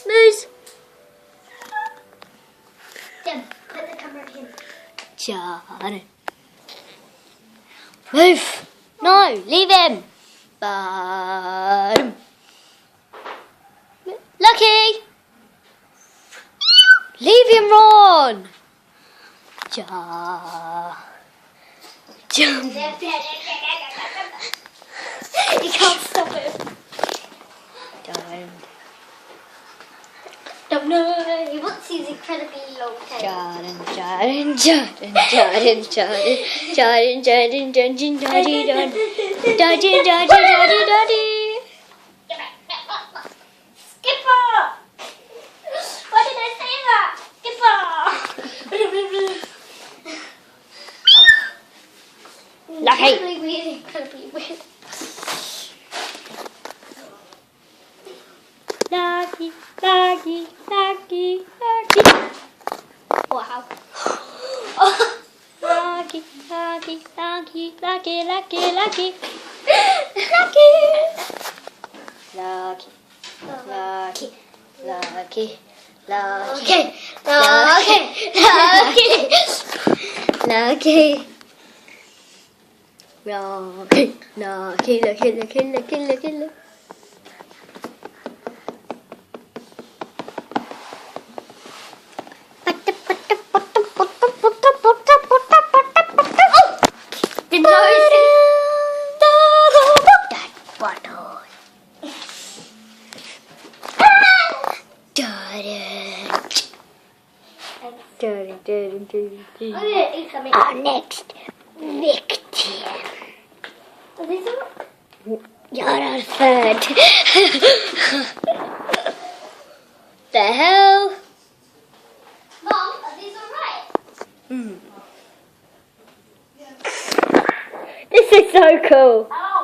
Moose. Dem, put the camera in. Move. No, leave him. Bottom. Lucky. Leave him, Ron. You can't stop it. No, he wants his incredibly long tail. Skipper! Why did I say that? Skipper! Lucky. Incredibly weird. Lucky. Wow. Lucky. The nose is... Oh yeah, eat something. Our next victim. Are these all... You're our third. The hell? Mom, are these alright? This is so cool. Oh.